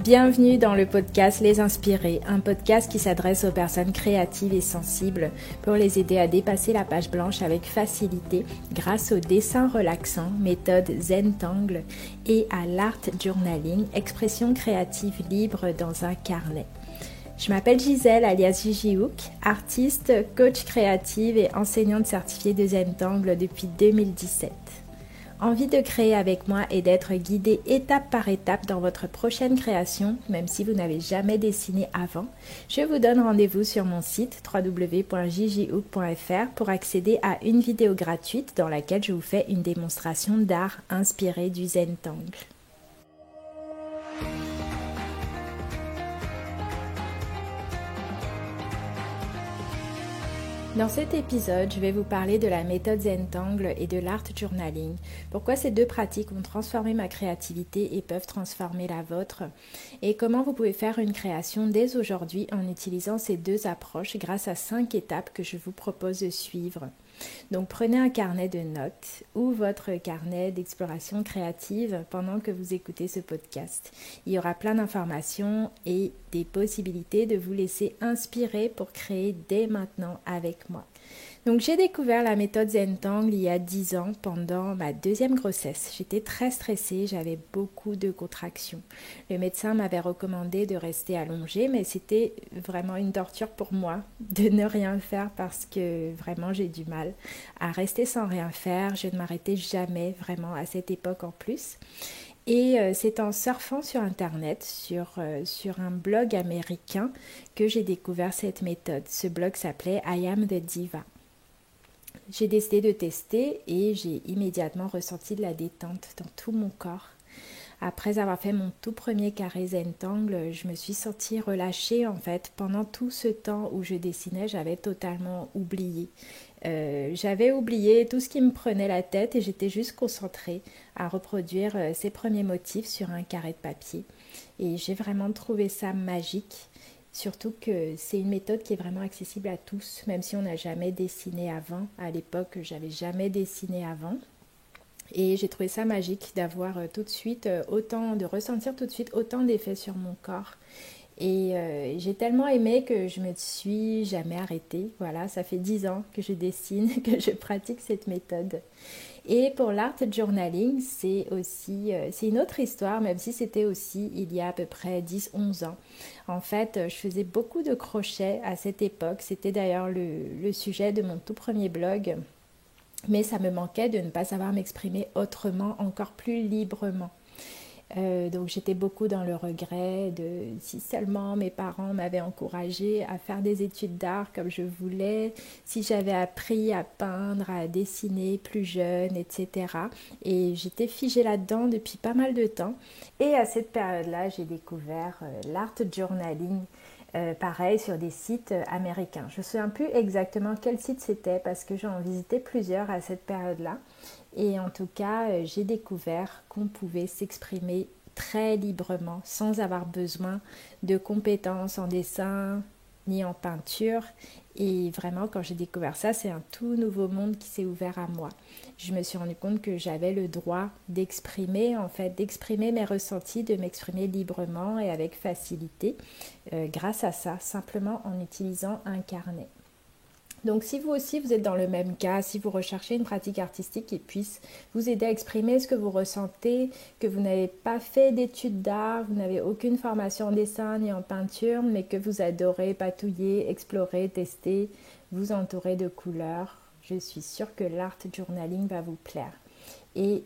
Bienvenue dans le podcast Les Inspirés, un podcast qui s'adresse aux personnes créatives et sensibles pour les aider à dépasser la page blanche avec facilité grâce au dessin relaxant, méthode Zentangle et à l'art journaling, expression créative libre dans un carnet. Je m'appelle Gisèle alias Gigi Hook, artiste, coach créative et enseignante certifiée de Zentangle depuis 2017. Envie de créer avec moi et d'être guidée étape par étape dans votre prochaine création, même si vous n'avez jamais dessiné avant, je vous donne rendez-vous sur mon site www.gigihook.fr pour accéder à une vidéo gratuite dans laquelle je vous fais une démonstration d'art inspirée du Zentangle. Dans cet épisode, je vais vous parler de la méthode Zentangle et de l'art journaling. Pourquoi ces deux pratiques ont transformé ma créativité et peuvent transformer la vôtre. Et comment vous pouvez faire une création dès aujourd'hui en utilisant ces deux approches grâce à 5 étapes que je vous propose de suivre. Donc prenez un carnet de notes ou votre carnet d'exploration créative pendant que vous écoutez ce podcast. Il y aura plein d'informations et des possibilités de vous laisser inspirer pour créer dès maintenant avec moi. Donc j'ai découvert la méthode Zentangle il y a 10 ans pendant ma deuxième grossesse. J'étais très stressée, j'avais beaucoup de contractions. Le médecin m'avait recommandé de rester allongée, mais c'était vraiment une torture pour moi de ne rien faire parce que vraiment j'ai du mal à rester sans rien faire. Je ne m'arrêtais jamais vraiment à cette époque en plus. Et c'est en surfant sur internet, sur un blog américain que j'ai découvert cette méthode. Ce blog s'appelait I Am the Diva. J'ai décidé de tester et j'ai immédiatement ressenti de la détente dans tout mon corps. Après avoir fait mon tout premier carré Zentangle, je me suis sentie relâchée en fait. Pendant tout ce temps où je dessinais, j'avais totalement oublié. J'avais oublié tout ce qui me prenait la tête et j'étais juste concentrée à reproduire ces premiers motifs sur un carré de papier. Et j'ai vraiment trouvé ça magique. Surtout que c'est une méthode qui est vraiment accessible à tous, même si on n'a jamais dessiné avant. À l'époque, j'avais jamais dessiné avant. Et j'ai trouvé ça magique d'avoir tout de suite de ressentir tout de suite autant d'effets sur mon corps. Et j'ai tellement aimé que je me suis jamais arrêtée. Voilà, ça fait 10 ans que je dessine, que je pratique cette méthode. Et pour l'art journaling, c'est une autre histoire, même si c'était aussi il y a à peu près 10-11 ans. En fait, je faisais beaucoup de crochets à cette époque. C'était d'ailleurs le sujet de mon tout premier blog. Mais ça me manquait de ne pas savoir m'exprimer autrement, encore plus librement. Donc j'étais beaucoup dans le regret de si seulement mes parents m'avaient encouragée à faire des études d'art comme je voulais, si j'avais appris à peindre, à dessiner plus jeune, etc. Et j'étais figée là-dedans depuis pas mal de temps. Et à cette période-là, j'ai découvert l'art journaling. Pareil sur des sites américains. Je ne me souviens plus exactement quel site c'était parce que j'en visitais plusieurs à cette période-là. Et en tout cas, j'ai découvert qu'on pouvait s'exprimer très librement sans avoir besoin de compétences en dessin ni en peinture. Et vraiment, quand j'ai découvert ça, c'est un tout nouveau monde qui s'est ouvert à moi. Je me suis rendu compte que j'avais le droit d'exprimer mes ressentis, de m'exprimer librement et avec facilité grâce à ça, simplement en utilisant un carnet. Donc si vous aussi vous êtes dans le même cas, si vous recherchez une pratique artistique qui puisse vous aider à exprimer ce que vous ressentez, que vous n'avez pas fait d'études d'art, vous n'avez aucune formation en dessin ni en peinture, mais que vous adorez patouiller, explorer, tester, vous entourer de couleurs, je suis sûre que l'art journaling va vous plaire. Et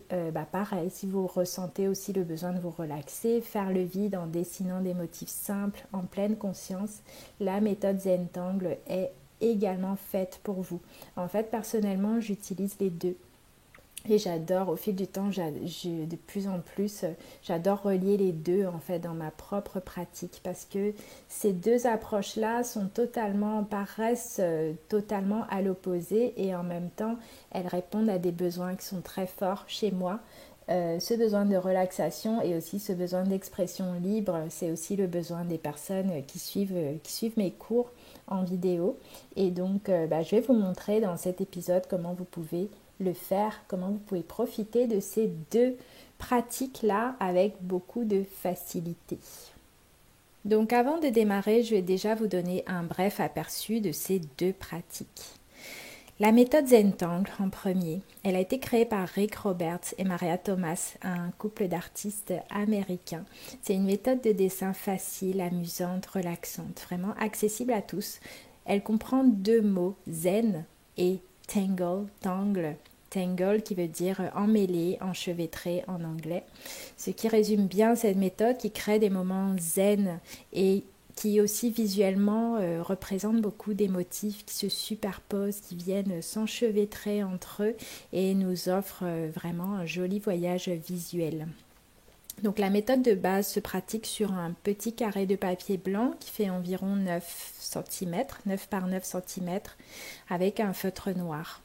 pareil, si vous ressentez aussi le besoin de vous relaxer, faire le vide en dessinant des motifs simples, en pleine conscience, la méthode Zentangle est également faite pour vous. En fait, personnellement, j'utilise les deux. Et j'adore, au fil du temps, de plus en plus, j'adore relier les deux en fait dans ma propre pratique parce que ces deux approches-là paraissent totalement à l'opposé et en même temps, elles répondent à des besoins qui sont très forts chez moi. Ce besoin de relaxation et aussi ce besoin d'expression libre, c'est aussi le besoin des personnes qui suivent mes cours en vidéo. Et donc, je vais vous montrer dans cet épisode comment vous pouvez le faire, comment vous pouvez profiter de ces deux pratiques-là avec beaucoup de facilité. Donc avant de démarrer, je vais déjà vous donner un bref aperçu de ces deux pratiques. La méthode Zentangle en premier, elle a été créée par Rick Roberts et Maria Thomas, un couple d'artistes américains. C'est une méthode de dessin facile, amusante, relaxante, vraiment accessible à tous. Elle comprend deux mots, zen et tangle. Tangle qui veut dire emmêlé, enchevêtré en anglais. Ce qui résume bien cette méthode qui crée des moments zen et qui aussi visuellement représente beaucoup des motifs qui se superposent, qui viennent s'enchevêtrer entre eux et nous offrent vraiment un joli voyage visuel. Donc la méthode de base se pratique sur un petit carré de papier blanc qui fait environ 9 cm, 9 par 9 cm, avec un feutre noir.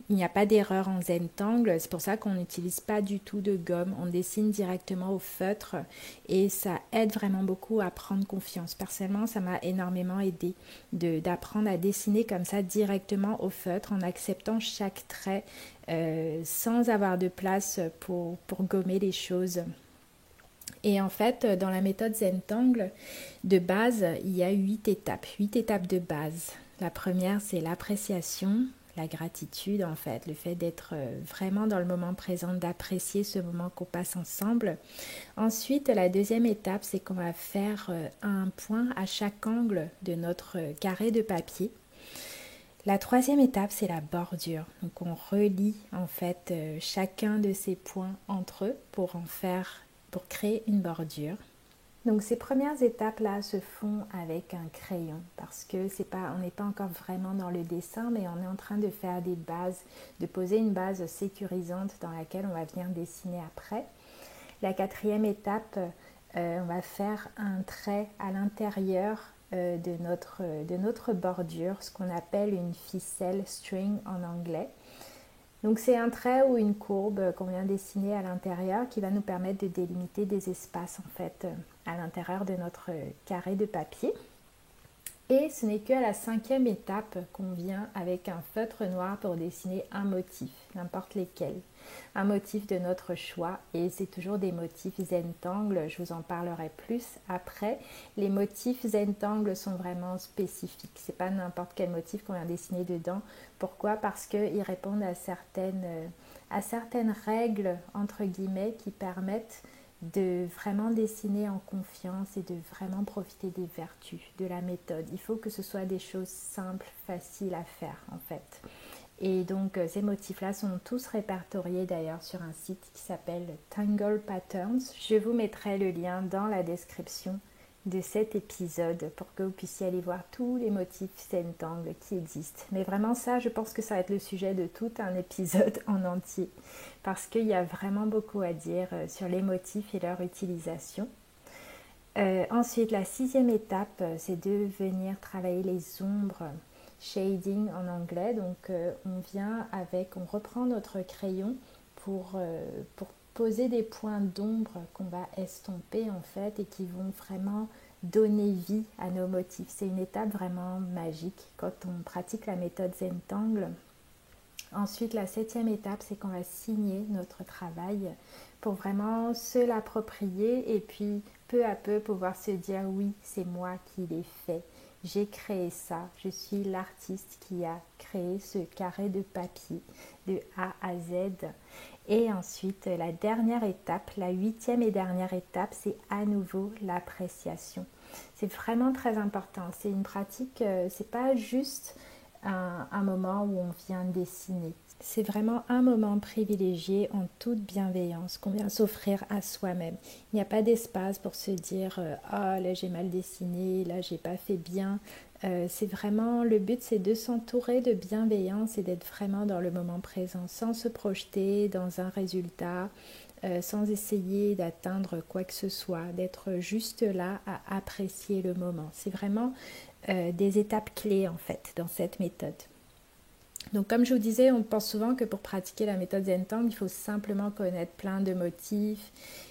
Il n'y a pas d'erreur en Zentangle, c'est pour ça qu'on n'utilise pas du tout de gomme, on dessine directement au feutre et ça aide vraiment beaucoup à prendre confiance. Personnellement, ça m'a énormément aidé d'apprendre à dessiner comme ça directement au feutre en acceptant chaque trait sans avoir de place pour gommer les choses. Et en fait, dans la méthode Zentangle, de base, il y a 8 étapes de base. La première, c'est l'appréciation, la gratitude en fait, le fait d'être vraiment dans le moment présent, d'apprécier ce moment qu'on passe ensemble. Ensuite, la deuxième étape, c'est qu'on va faire un point à chaque angle de notre carré de papier. La troisième étape, c'est la bordure. Donc on relie en fait chacun de ces points entre eux pour créer une bordure. Donc ces premières étapes-là se font avec un crayon parce que on n'est pas encore vraiment dans le dessin, mais on est en train de faire des bases, de poser une base sécurisante dans laquelle on va venir dessiner après. La quatrième étape, on va faire un trait à l'intérieur de notre bordure, ce qu'on appelle une ficelle string en anglais. Donc c'est un trait ou une courbe qu'on vient dessiner à l'intérieur qui va nous permettre de délimiter des espaces en fait à l'intérieur de notre carré de papier. Et ce n'est qu'à la cinquième étape qu'on vient avec un feutre noir pour dessiner un motif, n'importe lequel. Un motif de notre choix et c'est toujours des motifs Zentangle, je vous en parlerai plus après. Les motifs Zentangle sont vraiment spécifiques, c'est pas n'importe quel motif qu'on vient dessiner dedans. Pourquoi? Parce qu'ils répondent à certaines règles entre guillemets qui permettent de vraiment dessiner en confiance et de vraiment profiter des vertus de la méthode. Il faut que ce soit des choses simples, faciles à faire en fait. Et donc ces motifs-là sont tous répertoriés d'ailleurs sur un site qui s'appelle Tangle Patterns. Je vous mettrai le lien dans la description de cet épisode pour que vous puissiez aller voir tous les motifs Zentangle qui existent. Mais vraiment ça, je pense que ça va être le sujet de tout un épisode en entier parce qu'il y a vraiment beaucoup à dire sur les motifs et leur utilisation. Ensuite, la sixième étape, c'est de venir travailler les ombres, shading en anglais. Donc on reprend notre crayon pour poser des points d'ombre qu'on va estomper en fait et qui vont vraiment donner vie à nos motifs. C'est une étape vraiment magique quand on pratique la méthode Zentangle. Ensuite, la septième étape, c'est qu'on va signer notre travail pour vraiment se l'approprier et puis peu à peu pouvoir se dire oui, c'est moi qui l'ai fait. J'ai créé ça, je suis l'artiste qui a créé ce carré de papier de A à Z. Et ensuite, la dernière étape, la huitième et dernière étape, c'est à nouveau l'appréciation. C'est vraiment très important. C'est une pratique, c'est pas juste un moment où on vient dessiner. C'est vraiment un moment privilégié en toute bienveillance qu'on vient s'offrir à soi-même. Il n'y a pas d'espace pour se dire ah là j'ai mal dessiné, là j'ai pas fait bien. C'est vraiment le but, c'est de s'entourer de bienveillance et d'être vraiment dans le moment présent, sans se projeter dans un résultat, sans essayer d'atteindre quoi que ce soit, d'être juste là à apprécier le moment. C'est vraiment des étapes clés en fait dans cette méthode. Donc comme je vous disais, on pense souvent que pour pratiquer la méthode Zentangle, il faut simplement connaître plein de motifs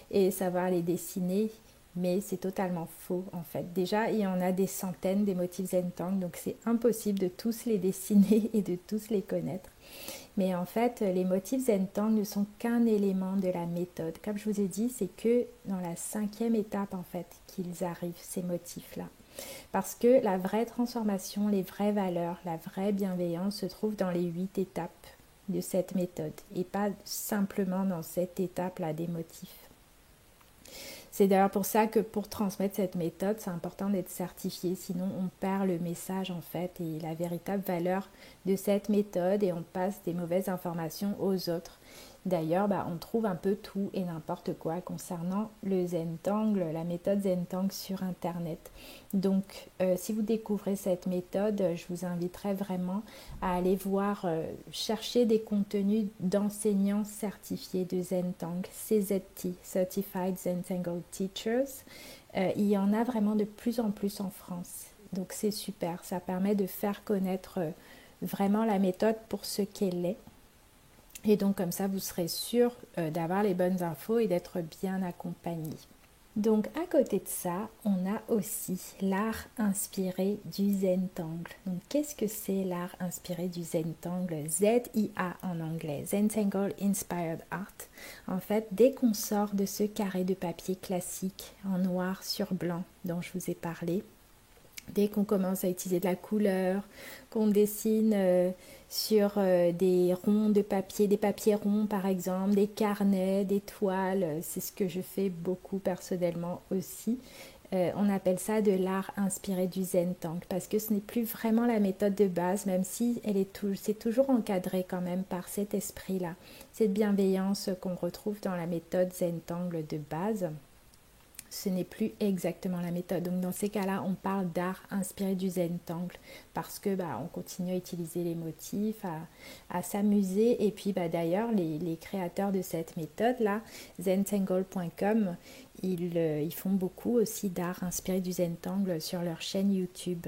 et savoir les dessiner. mais c'est totalement faux en fait. Déjà, il y en a des centaines des motifs Zentangle, donc c'est impossible de tous les dessiner et de tous les connaître. Mais en fait, les motifs Zentangle ne sont qu'un élément de la méthode. Comme je vous ai dit, c'est que dans la 5e étape en fait qu'ils arrivent, ces motifs-là. Parce que la vraie transformation, les vraies valeurs, la vraie bienveillance se trouve dans les 8 étapes de cette méthode et pas simplement dans cette étape-là des motifs. C'est d'ailleurs pour ça que pour transmettre cette méthode, c'est important d'être certifié, sinon on perd le message en fait et la véritable valeur de cette méthode et on passe des mauvaises informations aux autres. D'ailleurs, on trouve un peu tout et n'importe quoi concernant le Zentangle, la méthode Zentangle sur Internet. Donc, si vous découvrez cette méthode, je vous inviterai vraiment à aller voir, chercher des contenus d'enseignants certifiés de Zentangle, CZT, Certified Zentangle Teachers. Il y en a vraiment de plus en plus en France. Donc, c'est super. Ça permet de faire connaître vraiment la méthode pour ce qu'elle est. Et donc comme ça, vous serez sûr d'avoir les bonnes infos et d'être bien accompagné. Donc à côté de ça, on a aussi l'art inspiré du Zentangle. Donc qu'est-ce que c'est l'art inspiré du Zentangle? Z-I-A en anglais, Zentangle Inspired Art. En fait, dès qu'on sort de ce carré de papier classique en noir sur blanc dont je vous ai parlé, dès qu'on commence à utiliser de la couleur, qu'on dessine sur des ronds de papier, des papiers ronds par exemple, des carnets, des toiles, c'est ce que je fais beaucoup personnellement aussi. On appelle ça de l'art inspiré du Zentangle parce que ce n'est plus vraiment la méthode de base, même si c'est toujours encadré quand même par cet esprit-là, cette bienveillance qu'on retrouve dans la méthode Zentangle de base. Ce n'est plus exactement la méthode. Donc dans ces cas-là, on parle d'art inspiré du Zentangle parce que on continue à utiliser les motifs, à s'amuser. Et puis d'ailleurs, les créateurs de cette méthode-là, zentangle.com, ils font beaucoup aussi d'art inspiré du Zentangle sur leur chaîne YouTube.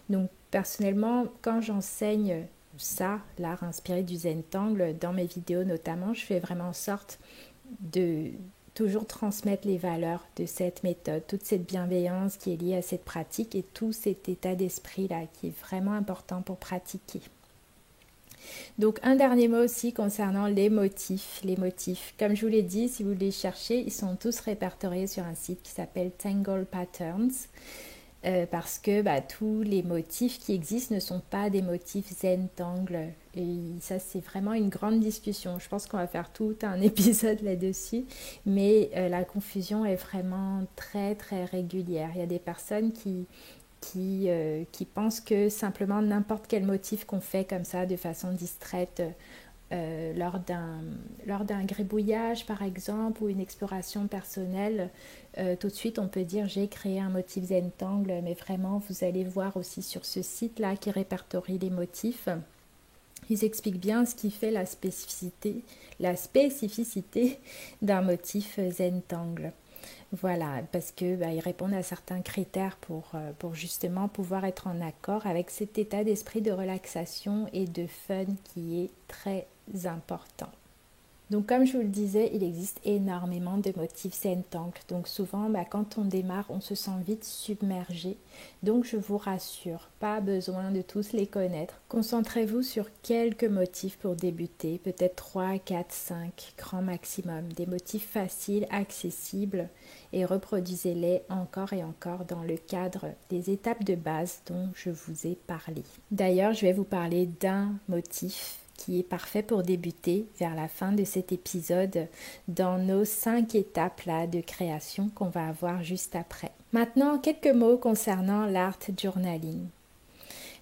Donc personnellement, quand j'enseigne ça, l'art inspiré du Zentangle, dans mes vidéos notamment, je fais vraiment en sorte de toujours transmettre les valeurs de cette méthode, toute cette bienveillance qui est liée à cette pratique et tout cet état d'esprit-là qui est vraiment important pour pratiquer. Donc un dernier mot aussi concernant les motifs. Les motifs, comme je vous l'ai dit, si vous les cherchez, ils sont tous répertoriés sur un site qui s'appelle Tangle Patterns. Parce que tous les motifs qui existent ne sont pas des motifs Zentangle. Et ça, c'est vraiment une grande discussion. Je pense qu'on va faire tout un épisode là-dessus. Mais la confusion est vraiment très, très régulière. Il y a des personnes qui pensent que simplement n'importe quel motif qu'on fait comme ça de façon distraite lors d'un gribouillage par exemple ou une exploration personnelle, tout de suite on peut dire j'ai créé un motif Zentangle, mais vraiment vous allez voir aussi sur ce site là qui répertorie les motifs, ils expliquent bien ce qui fait la spécificité d'un motif Zentangle. Voilà, parce que ils répondent à certains critères pour justement pouvoir être en accord avec cet état d'esprit de relaxation et de fun qui est très important. Donc comme je vous le disais, il existe énormément de motifs Zentangle. Donc souvent, quand on démarre, on se sent vite submergé. Donc je vous rassure, pas besoin de tous les connaître. Concentrez-vous sur quelques motifs pour débuter, peut-être 3, 4, 5, grand maximum. Des motifs faciles, accessibles et reproduisez-les encore et encore dans le cadre des étapes de base dont je vous ai parlé. D'ailleurs, je vais vous parler d'un motif qui est parfait pour débuter vers la fin de cet épisode dans nos 5 étapes là, de création qu'on va avoir juste après. Maintenant, quelques mots concernant l'art journaling.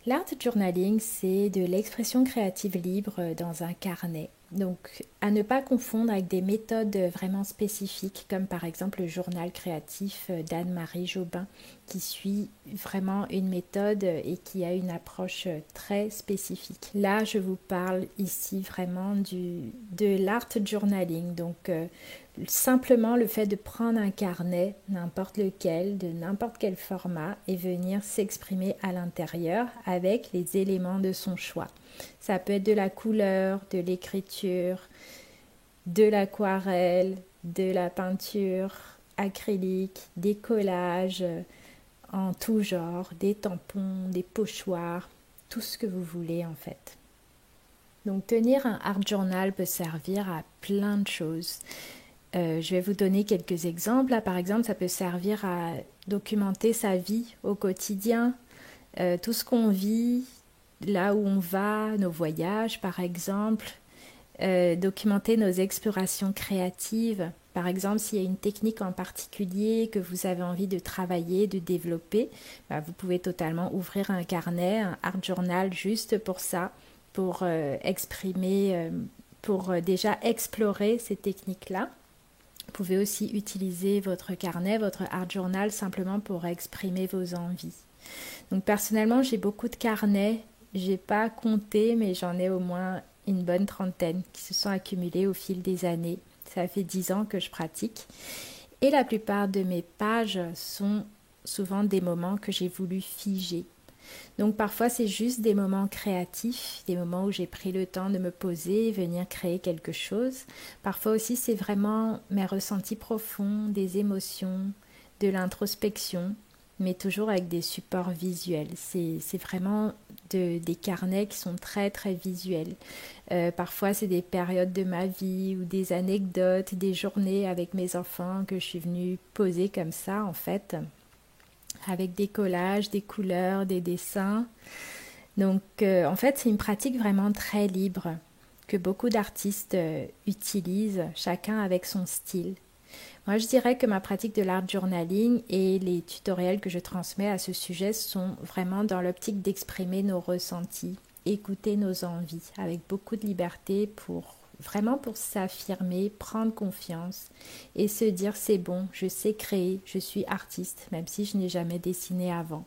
L'art journaling, c'est de l'expression créative libre dans un carnet. Donc, à ne pas confondre avec des méthodes vraiment spécifiques, comme par exemple le journal créatif d'Anne-Marie Jobin, qui suit vraiment une méthode et qui a une approche très spécifique. Là, je vous parle ici vraiment de l'art journaling, donc simplement le fait de prendre un carnet, n'importe lequel, de n'importe quel format, et venir s'exprimer à l'intérieur avec les éléments de son choix. Ça peut être de la couleur, de l'écriture, de l'aquarelle, de la peinture, acryliques, des collages en tout genre, des tampons, des pochoirs, tout ce que vous voulez en fait. Donc tenir un art journal peut servir à plein de choses. Je vais vous donner quelques exemples. Là, par exemple, ça peut servir à documenter sa vie au quotidien, tout ce qu'on vit, là où on va, nos voyages par exemple, documenter nos explorations créatives. Par exemple, s'il y a une technique en particulier que vous avez envie de travailler, de développer, bah, vous pouvez totalement ouvrir un carnet, un art journal juste pour ça, pour exprimer, pour déjà explorer ces techniques-là. Vous pouvez aussi utiliser votre carnet, votre art journal simplement pour exprimer vos envies. Donc personnellement, j'ai beaucoup de carnets. J'ai pas compté, mais j'en ai au moins une bonne trentaine qui se sont accumulés au fil des années. Ça fait 10 ans que je pratique. Et la plupart de mes pages sont souvent des moments que j'ai voulu figer. Donc parfois c'est juste des moments créatifs, des moments où j'ai pris le temps de me poser, venir créer quelque chose. Parfois aussi c'est vraiment mes ressentis profonds, des émotions, de l'introspection, mais toujours avec des supports visuels. C'est vraiment des carnets qui sont très très visuels. Parfois c'est des périodes de ma vie ou des anecdotes, des journées avec mes enfants que je suis venue poser comme ça en fait, avec des collages, des couleurs, des dessins. Donc en fait c'est une pratique vraiment très libre que beaucoup d'artistes utilisent, chacun avec son style. Moi je dirais que ma pratique de l'art journaling et les tutoriels que je transmets à ce sujet sont vraiment dans l'optique d'exprimer nos ressentis, écouter nos envies avec beaucoup de liberté pour vraiment pour s'affirmer, prendre confiance et se dire c'est bon, je sais créer, je suis artiste, même si je n'ai jamais dessiné avant.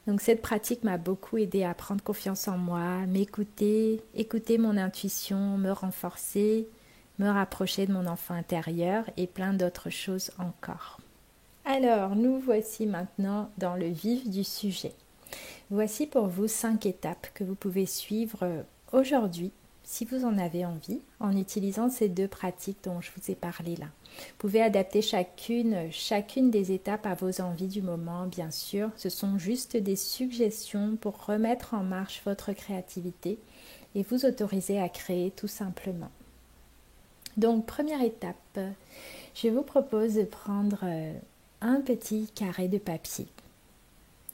Donc cette pratique m'a beaucoup aidé à prendre confiance en moi, m'écouter, écouter mon intuition, me renforcer, me rapprocher de mon enfant intérieur et plein d'autres choses encore. Alors, nous voici maintenant dans le vif du sujet. Voici pour vous 5 étapes que vous pouvez suivre aujourd'hui si vous en avez envie, en utilisant ces 2 pratiques dont je vous ai parlé là. Vous pouvez adapter chacune des étapes à vos envies du moment, bien sûr. Ce sont juste des suggestions pour remettre en marche votre créativité et vous autoriser à créer tout simplement. Donc, première étape, je vous propose de prendre un petit carré de papier.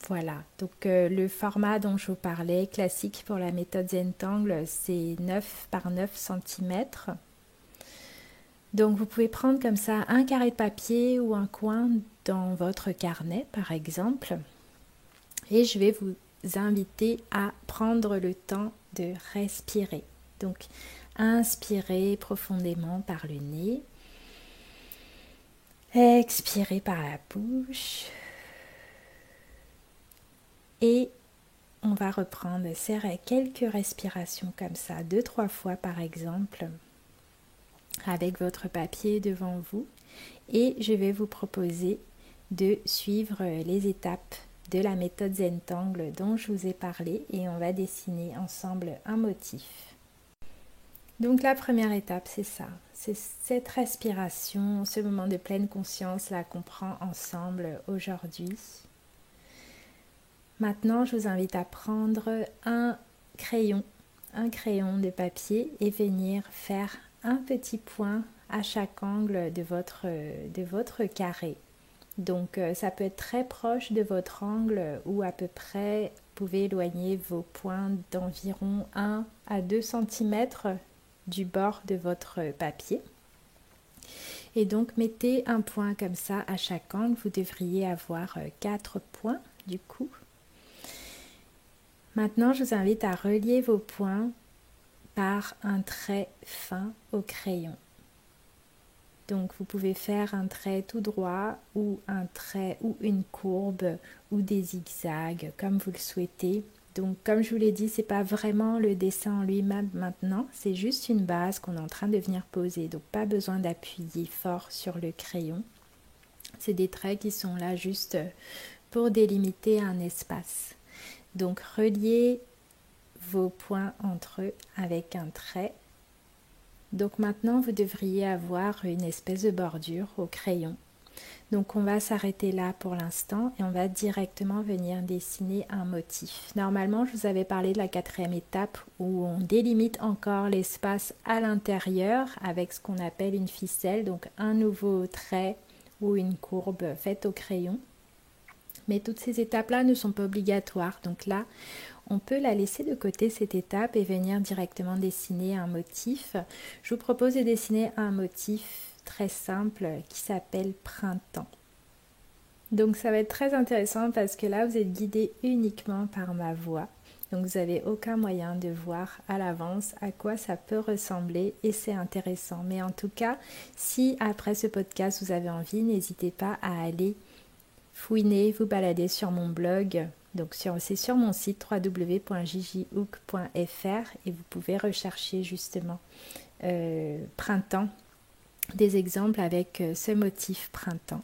Voilà, donc le format dont je vous parlais, classique pour la méthode Zentangle, c'est 9 par 9 cm. Donc vous pouvez prendre comme ça un carré de papier ou un coin dans votre carnet par exemple. Et je vais vous inviter à prendre le temps de respirer. Donc inspirez profondément par le nez. Expirez par la bouche. Et on va reprendre quelques respirations comme ça, 2-3 fois par exemple, avec votre papier devant vous. Et je vais vous proposer de suivre les étapes de la méthode Zentangle dont je vous ai parlé et on va dessiner ensemble un motif. Donc la première étape, c'est ça, c'est cette respiration, ce moment de pleine conscience là qu'on prend ensemble aujourd'hui. Maintenant, je vous invite à prendre un crayon de papier et venir faire un petit point à chaque angle de votre carré. Donc ça peut être très proche de votre angle ou à peu près, vous pouvez éloigner vos points d'environ 1 à 2 cm du bord de votre papier. Et donc mettez un point comme ça à chaque angle, vous devriez avoir 4 points du coup. Maintenant, je vous invite à relier vos points par un trait fin au crayon. Donc, vous pouvez faire un trait tout droit ou un trait ou une courbe ou des zigzags comme vous le souhaitez. Donc, comme je vous l'ai dit, ce n'est pas vraiment le dessin en lui-même maintenant, c'est juste une base qu'on est en train de venir poser. Donc, pas besoin d'appuyer fort sur le crayon. C'est des traits qui sont là juste pour délimiter un espace. Donc reliez vos points entre eux avec un trait. Donc maintenant vous devriez avoir une espèce de bordure au crayon Donc on va s'arrêter là pour l'instant et on va directement venir dessiner un motif. Normalement, je vous avais parlé de la 4e étape où on délimite encore l'espace à l'intérieur avec ce qu'on appelle une ficelle, donc un nouveau trait ou une courbe faite au crayon. Mais toutes ces étapes-là ne sont pas obligatoires. Donc là, on peut la laisser de côté cette étape et venir directement dessiner un motif. Je vous propose de dessiner un motif très simple qui s'appelle printemps. Donc ça va être très intéressant parce que là vous êtes guidé uniquement par ma voix. Donc vous n'avez aucun moyen de voir à l'avance à quoi ça peut ressembler et c'est intéressant. Mais en tout cas, si après ce podcast vous avez envie, n'hésitez pas à aller fouiner, vous balader sur mon blog. Donc c'est sur mon site www.gigihook.fr et vous pouvez rechercher justement printemps, des exemples avec ce motif printemps.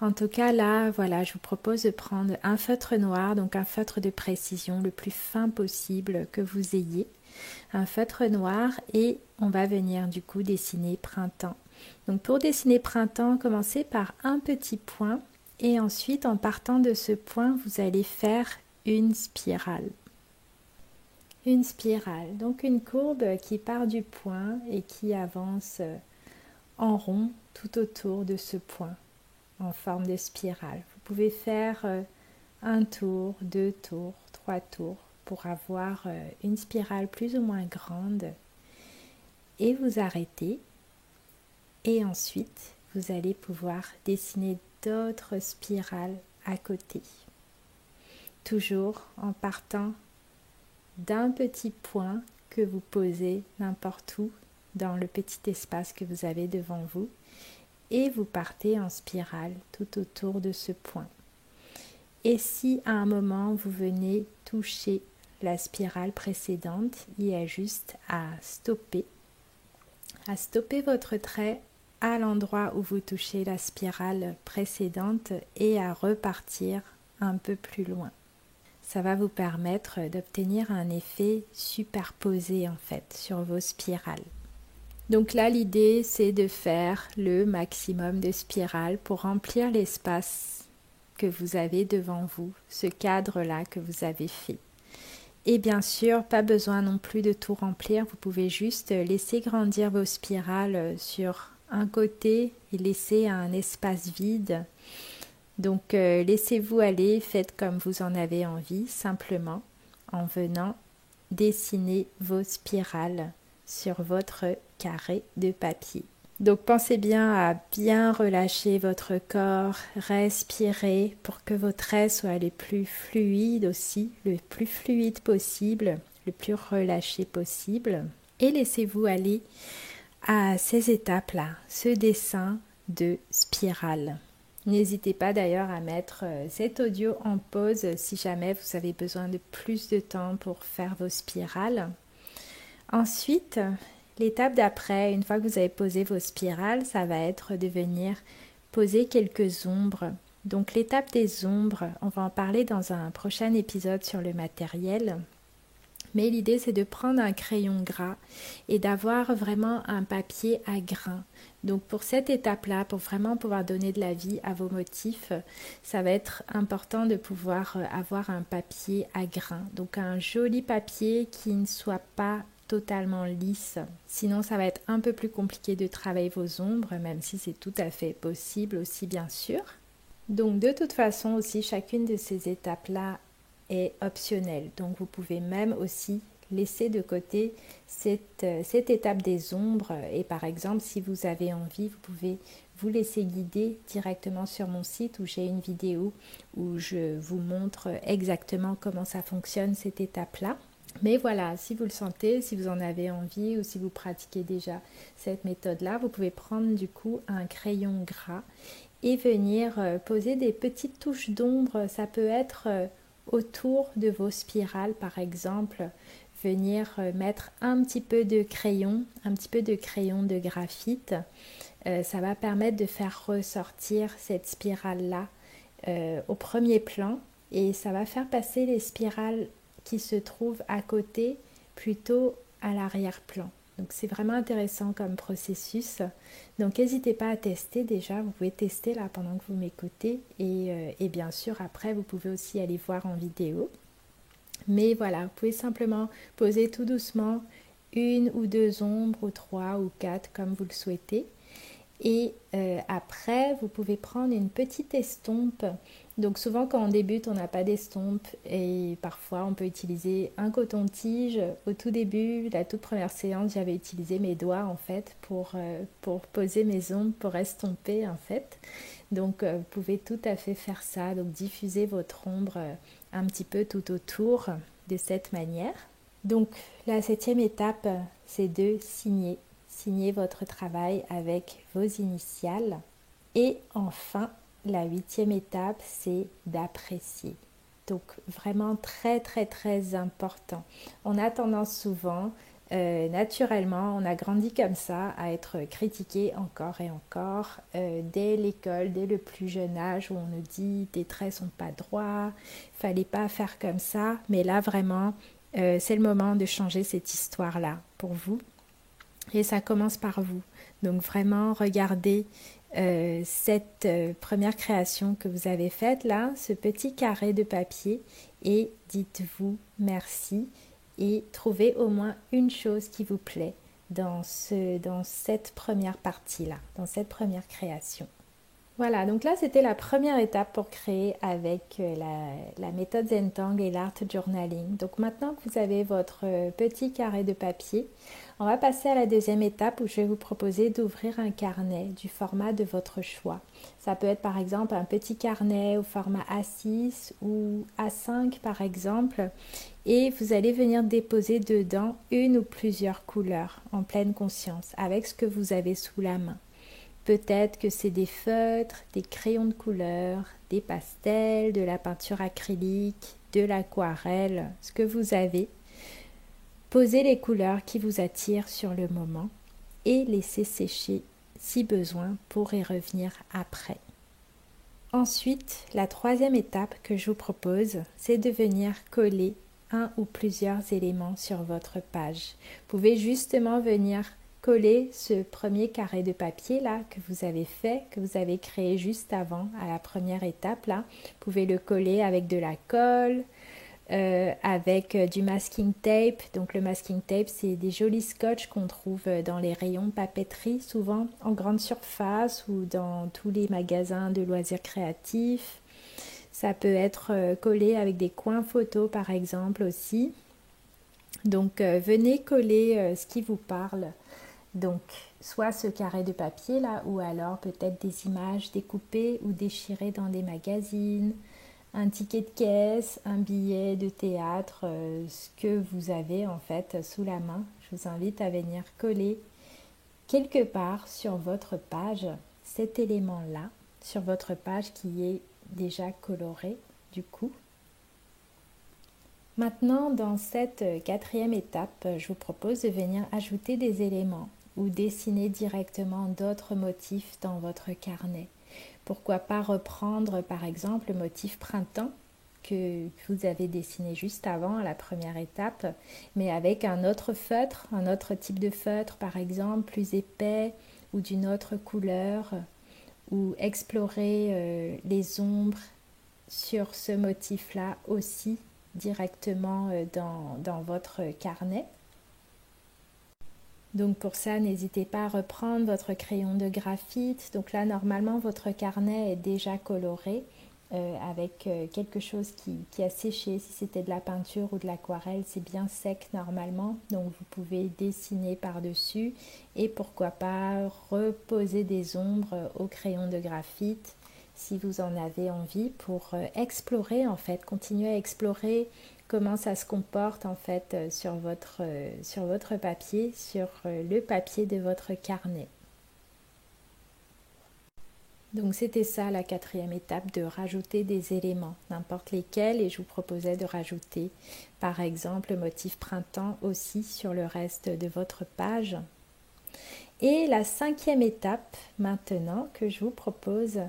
En tout cas là, voilà, je vous propose de prendre un feutre noir, donc un feutre de précision le plus fin possible que vous ayez, un feutre noir et on va venir du coup dessiner printemps. Donc pour dessiner printemps, commencez par un petit point et ensuite en partant de ce point, vous allez faire une spirale. Une spirale, donc une courbe qui part du point et qui avance en rond tout autour de ce point en forme de spirale. Vous pouvez faire un tour, 2 tours, 3 tours pour avoir une spirale plus ou moins grande et vous arrêtez et ensuite vous allez pouvoir dessiner d'autres spirales à côté. Toujours en partant d'un petit point que vous posez n'importe où dans le petit espace que vous avez devant vous et vous partez en spirale tout autour de ce point. Et si à un moment vous venez toucher la spirale précédente, il y a juste à stopper votre trait à l'endroit où vous touchez la spirale précédente et à repartir un peu plus loin. Ça va vous permettre d'obtenir un effet superposé en fait sur vos spirales. Donc là, l'idée, c'est de faire le maximum de spirales pour remplir l'espace que vous avez devant vous, ce cadre-là que vous avez fait. Et bien sûr, pas besoin non plus de tout remplir, vous pouvez juste laisser grandir vos spirales sur un côté et laisser un espace vide. Donc laissez-vous aller, faites comme vous en avez envie, simplement en venant dessiner vos spirales sur votre carré de papier. Donc pensez bien à bien relâcher votre corps, respirer pour que vos traits soient les plus fluides aussi, le plus fluide possible, le plus relâché possible. Et laissez-vous aller à ces étapes-là, ce dessin de spirale. N'hésitez pas d'ailleurs à mettre cet audio en pause si jamais vous avez besoin de plus de temps pour faire vos spirales. Ensuite, l'étape d'après, une fois que vous avez posé vos spirales, ça va être de venir poser quelques ombres. Donc l'étape des ombres, on va en parler dans un prochain épisode sur le matériel. Mais l'idée, c'est de prendre un crayon gras et d'avoir vraiment un papier à grains. Donc pour cette étape-là, pour vraiment pouvoir donner de la vie à vos motifs, ça va être important de pouvoir avoir un papier à grains. Donc un joli papier qui ne soit pas totalement lisse. Sinon, ça va être un peu plus compliqué de travailler vos ombres, même si c'est tout à fait possible aussi, bien sûr. Donc de toute façon aussi, chacune de ces étapes-là est optionnelle. Donc vous pouvez même aussi laisser de côté cette étape des ombres et par exemple si vous avez envie, vous pouvez vous laisser guider directement sur mon site où j'ai une vidéo où je vous montre exactement comment ça fonctionne cette étape-là. Mais voilà, si vous le sentez, si vous en avez envie ou si vous pratiquez déjà cette méthode-là, vous pouvez prendre du coup un crayon gras et venir poser des petites touches d'ombre. Ça peut être autour de vos spirales par exemple, venir mettre un petit peu de crayon de graphite. Ça va permettre de faire ressortir cette spirale-là au premier plan et ça va faire passer les spirales qui se trouvent à côté plutôt à l'arrière-plan. Donc c'est vraiment intéressant comme processus. Donc n'hésitez pas à tester déjà, vous pouvez tester là pendant que vous m'écoutez et bien sûr après vous pouvez aussi aller voir en vidéo. Mais voilà, vous pouvez simplement poser tout doucement une ou deux ombres ou trois ou quatre comme vous le souhaitez. Et après, vous pouvez prendre une petite estompe. Donc souvent quand on débute, on n'a pas d'estompe et parfois on peut utiliser un coton-tige. Au tout début, la toute première séance, j'avais utilisé mes doigts en fait pour poser mes ombres, pour estomper en fait. Donc vous pouvez tout à fait faire ça, donc diffuser votre ombre un petit peu tout autour de cette manière. Donc la 7e étape, c'est de signer. Signer votre travail avec vos initiales. Et enfin, la 8e étape, c'est d'apprécier. Donc vraiment très très très important. On a tendance souvent, naturellement, on a grandi comme ça, à être critiqué encore et encore dès l'école, dès le plus jeune âge où on nous dit tes traits sont pas droits, fallait pas faire comme ça. Mais là vraiment, c'est le moment de changer cette histoire-là pour vous. Et ça commence par vous. Donc vraiment, regardez cette première création que vous avez faite là, ce petit carré de papier, et dites-vous merci et trouvez au moins une chose qui vous plaît dans cette première partie-là, dans cette première création. Voilà, donc là c'était la première étape pour créer avec la méthode Zentangle et l'art journaling. Donc maintenant que vous avez votre petit carré de papier, on va passer à la deuxième étape où je vais vous proposer d'ouvrir un carnet du format de votre choix. Ça peut être par exemple un petit carnet au format A6 ou A5 par exemple, et vous allez venir déposer dedans une ou plusieurs couleurs en pleine conscience avec ce que vous avez sous la main. Peut-être que c'est des feutres, des crayons de couleur, des pastels, de la peinture acrylique, de l'aquarelle, ce que vous avez. Posez les couleurs qui vous attirent sur le moment et laissez sécher si besoin pour y revenir après. Ensuite, la troisième étape que je vous propose, c'est de venir coller un ou plusieurs éléments sur votre page. Vous pouvez justement venir coller ce premier carré de papier là que vous avez fait, que vous avez créé juste avant à la première étape là. Vous pouvez le coller avec de la colle, avec du masking tape. Donc le masking tape, c'est des jolis scotch qu'on trouve dans les rayons papeterie, souvent en grande surface ou dans tous les magasins de loisirs créatifs. Ça peut être collé avec des coins photos par exemple aussi. Donc venez coller ce qui vous parle. Donc soit ce carré de papier là, ou alors peut-être des images découpées ou déchirées dans des magazines, un ticket de caisse, un billet de théâtre, ce que vous avez en fait sous la main. Je vous invite à venir coller quelque part sur votre page cet élément-là, sur votre page qui est déjà colorée du coup. Maintenant, dans cette quatrième étape, je vous propose de venir ajouter des éléments ou dessiner directement d'autres motifs dans votre carnet. Pourquoi pas reprendre par exemple le motif printemps que vous avez dessiné juste avant à la première étape, mais avec un autre feutre, un autre type de feutre par exemple, plus épais ou d'une autre couleur, ou explorer les ombres sur ce motif-là aussi directement dans votre carnet. Donc pour ça, n'hésitez pas à reprendre votre crayon de graphite. Donc là, normalement, votre carnet est déjà coloré avec quelque chose qui a séché. Si c'était de la peinture ou de l'aquarelle, c'est bien sec normalement. Donc vous pouvez dessiner par-dessus et pourquoi pas reposer des ombres au crayon de graphite si vous en avez envie pour explorer en fait, continuer à explorer comment ça se comporte en fait sur votre papier, sur le papier de votre carnet. Donc c'était ça la quatrième étape, de rajouter des éléments, n'importe lesquels, et je vous proposais de rajouter par exemple le motif printemps aussi sur le reste de votre page. Et la 5e étape maintenant que je vous propose,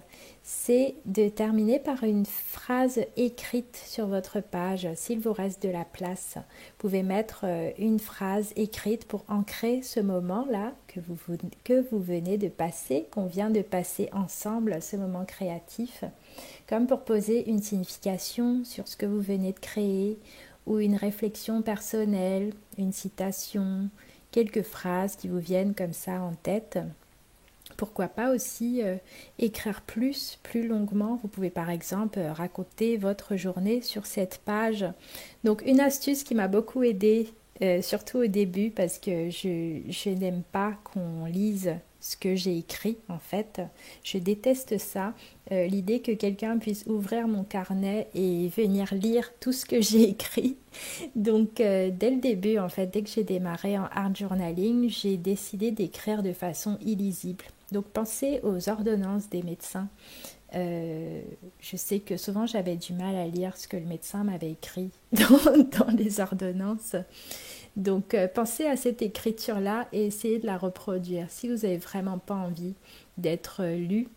c'est de terminer par une phrase écrite sur votre page. S'il vous reste de la place, vous pouvez mettre une phrase écrite pour ancrer ce moment-là que vous venez de passer, qu'on vient de passer ensemble, ce moment créatif, comme pour poser une signification sur ce que vous venez de créer ou une réflexion personnelle, une citation, quelques phrases qui vous viennent comme ça en tête. Pourquoi pas aussi écrire plus longuement. Vous pouvez par exemple raconter votre journée sur cette page. Donc une astuce qui m'a beaucoup aidée, surtout au début, parce que je n'aime pas qu'on lise ce que j'ai écrit en fait. Je déteste ça, l'idée que quelqu'un puisse ouvrir mon carnet et venir lire tout ce que j'ai écrit. Donc dès le début en fait, dès que j'ai démarré en art journaling, j'ai décidé d'écrire de façon illisible. Donc pensez aux ordonnances des médecins. Je sais que souvent j'avais du mal à lire ce que le médecin m'avait écrit dans les ordonnances. Donc pensez à cette écriture-là et essayez de la reproduire. Si vous n'avez vraiment pas envie d'être lu,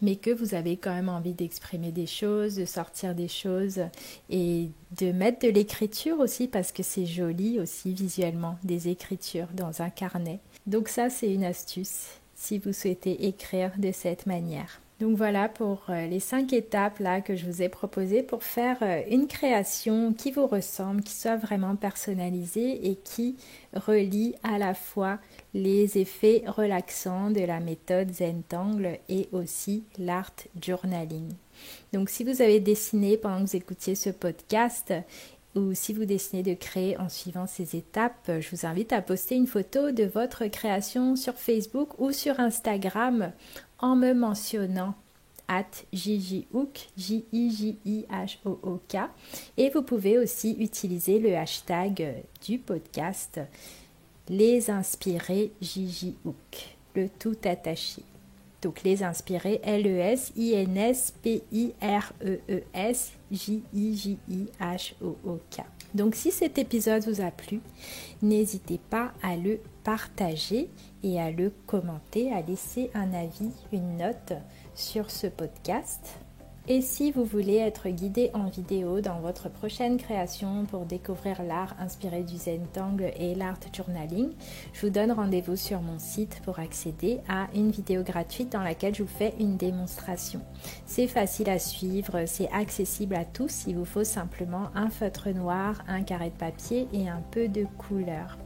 mais que vous avez quand même envie d'exprimer des choses, de sortir des choses et de mettre de l'écriture aussi parce que c'est joli aussi visuellement, des écritures dans un carnet. Donc ça c'est une astuce si vous souhaitez écrire de cette manière. Donc voilà pour les 5 étapes là que je vous ai proposées pour faire une création qui vous ressemble, qui soit vraiment personnalisée et qui relie à la fois les effets relaxants de la méthode Zentangle et aussi l'art journaling. Donc si vous avez dessiné pendant que vous écoutiez ce podcast ou si vous décidez de créer en suivant ces étapes, je vous invite à poster une photo de votre création sur Facebook ou sur Instagram en me mentionnant @jijihook, Jijihook, et vous pouvez aussi utiliser le hashtag du podcast Les Inspirés Jijihook, le tout attaché. Donc les inspirés, LESINSPIREES JIJIHOOK. Donc si cet épisode vous a plu, n'hésitez pas à le partager et à le commenter, à laisser un avis, une note sur ce podcast. Et si vous voulez être guidé en vidéo dans votre prochaine création pour découvrir l'art inspiré du Zentangle et l'art journaling, je vous donne rendez-vous sur mon site pour accéder à une vidéo gratuite dans laquelle je vous fais une démonstration. C'est facile à suivre, c'est accessible à tous, il vous faut simplement un feutre noir, un carré de papier et un peu de couleur.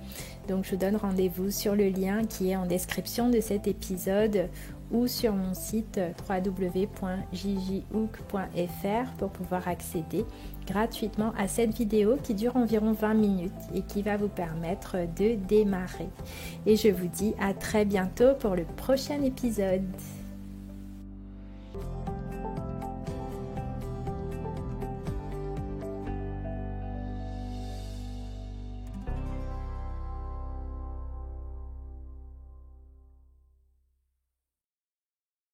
Donc je vous donne rendez-vous sur le lien qui est en description de cet épisode ou sur mon site www.jijihook.fr pour pouvoir accéder gratuitement à cette vidéo qui dure environ 20 minutes et qui va vous permettre de démarrer. Et je vous dis à très bientôt pour le prochain épisode.